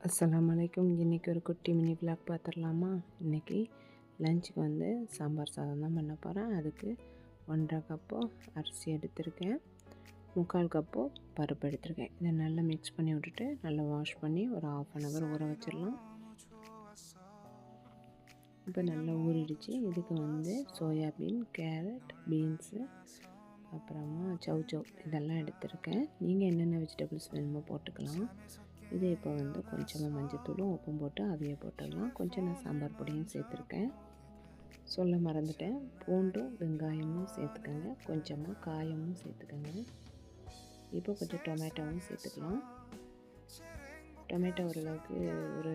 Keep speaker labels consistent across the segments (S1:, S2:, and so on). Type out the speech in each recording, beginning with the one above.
S1: அஸ்ஸலாமு அலைக்கும். இன்றைக்கி ஒரு குட்டி மினி விளாக் பார்த்துடலாமா? இன்றைக்கி லஞ்சுக்கு வந்து சாம்பார் சாதம் தான் பண்ண போகிறேன். அதுக்கு 1.5 கப்பு அரிசி எடுத்திருக்கேன், 3/4 கப்பு பருப்பு எடுத்திருக்கேன். இதை நல்லா மிக்ஸ் பண்ணி விட்டுட்டு நல்லா வாஷ் பண்ணி ஒரு 1/2 அன் ஹவர் ஊற வச்சிடலாம். இப்போ நல்லா ஊறிடுச்சு. இதுக்கு வந்து சோயாபீன், கேரட், பீன்ஸு, அப்புறமா சவ் இதெல்லாம் எடுத்திருக்கேன். நீங்கள் என்னென்ன வெஜிடபிள்ஸ் வேணுமோ போட்டுக்கலாம். இது இப்போ வந்து கொஞ்சமாக மஞ்சத்தூளும் உப்பும் போட்டு அதையே போட்டுடலாம். கொஞ்சம் நான் சாம்பார் பொடியும் சேர்த்துருக்கேன். சொல்ல மறந்துட்டேன், பூண்டும் வெங்காயமும் சேர்த்துக்கோங்க, கொஞ்சமாக காயமும் சேர்த்துக்கோங்க. இப்போ கொஞ்சம் டொமேட்டோவும் சேர்த்துக்கலாம். டொமேட்டோ ஓரளவுக்கு ஒரு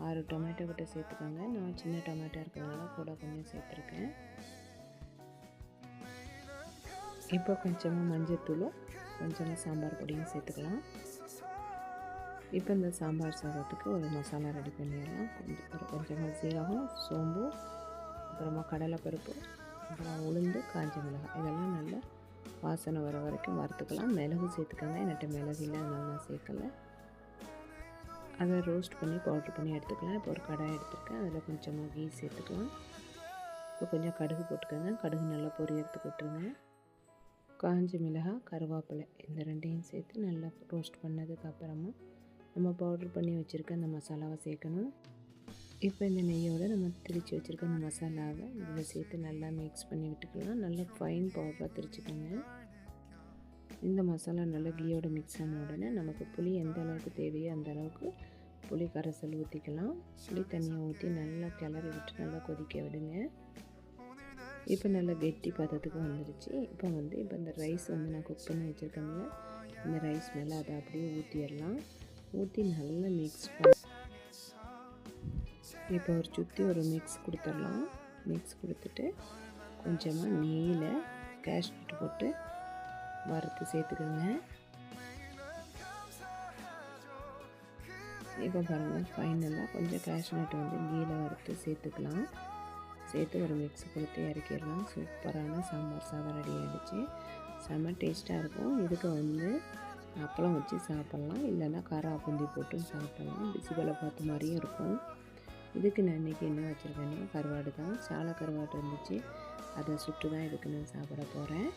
S1: 6 டொமேட்டோ கிட்ட சேர்த்துக்கோங்க. நான் சின்ன டொமேட்டோ இருக்கிறதுனால கூட கொஞ்சம் சேர்த்துருக்கேன். இப்போ கொஞ்சமாக மஞ்சத்தூளும் கொஞ்சமாக சாம்பார் பொடியும் சேர்த்துக்கலாம். இப்போ இந்த சாம்பார் சாதத்துக்கு ஒரு மசாலா ரெடி பண்ணிடலாம். கொஞ்சமாக சீரகம், சோம்பு, அப்புறமா கடலைப்பருப்பு, அப்புறம் உளுந்து, காஞ்ச மிளகாய் இதெல்லாம் நல்லா வாசனை வர வரைக்கும் வறுத்துக்கலாம். மிளகு சேர்த்துக்கோங்க. என்கிட்ட மிளகு இல்லை, அதனால நான் சேர்க்கலை. அதை ரோஸ்ட் பண்ணி பவுட்ரு பண்ணி எடுத்துக்கலாம். இப்போ ஒரு கடாய் எடுத்துருக்கேன், அதில் கொஞ்சமாக கீ சேர்த்துக்கலாம். இப்போ கொஞ்சம் கடுகு போட்டுக்கோங்க. கடுகு நல்லா பொரியறதுக்கு விட்டுருங்க. காஞ்ச மிளகாய், கருவேப்பிலை இந்த ரெண்டையும் சேர்த்து நல்லா ரோஸ்ட் பண்ணதுக்கப்புறமா நம்ம பவுட்ரு பண்ணி வச்சுருக்க அந்த மசாலாவை சேர்க்கணும். இப்போ இந்த நெய்யோடு நம்ம திரித்து வச்சுருக்க அந்த மசாலாவை இதில் சேர்த்து நல்லா மிக்ஸ் பண்ணி விட்டுக்கலாம். நல்லா ஃபைன் பவுடராக திரிச்சுக்கோங்க. இந்த மசாலா நல்லா கீயோட மிக்ஸ் ஆன உடனே நமக்கு புளி எந்த அளவுக்கு தேவையோ அந்த அளவுக்கு புளி கரைசல் ஊற்றிக்கலாம். புளி தண்ணியை ஊற்றி நல்லா கிளறி விட்டு நல்லா கொதிக்க விடுங்க. இப்போ நல்லா கெட்டி பதத்துக்கு வந்துடுச்சு. இப்போ இந்த ரைஸ் வந்து நான் குக் பண்ணி வச்சுருக்கேன்ல, இந்த ரைஸ் மேலே அதை அப்படியே ஊற்றிடலாம். ஊற்றி நல்லா மிக்ஸ் பண்ணி இப்போ சுற்றி மிக்ஸ் கொடுத்துடலாம். மிக்ஸ் கொடுத்துட்டு கொஞ்சமாக நெய்யில் கேஷ்நட் போட்டு வறுத்து சேர்த்துக்கோங்க. இப்போ பாருங்கள், ஃபைனலாக கொஞ்சம் கேஷ்நட் வந்து கீழே வறுத்து சேர்த்துக்கலாம். சேர்த்து ஒரு மிக்ஸ் கொடுத்து இறக்கிடலாம். சூப்பரான சாம்பார் சாதம் ரெடி ஆகிடுச்சு. செம்ம டேஸ்ட்டாக இருக்கும். இதுக்கு அப்பளம் வச்சு சாப்பிட்லாம், இல்லைன்னா காரா பூந்தி போட்டும் சாப்பிட்லாம். பிசிபலை பார்த்த மாதிரியும் இருக்கும். இதுக்கு நான் இன்றைக்கி என்ன வச்சுருக்கேன்னா கருவாடு தான், சாலை கருவாடு இருந்துச்சு, அதை சுட்டு தான் இதுக்கு நான் சாப்பிட போகிறேன்.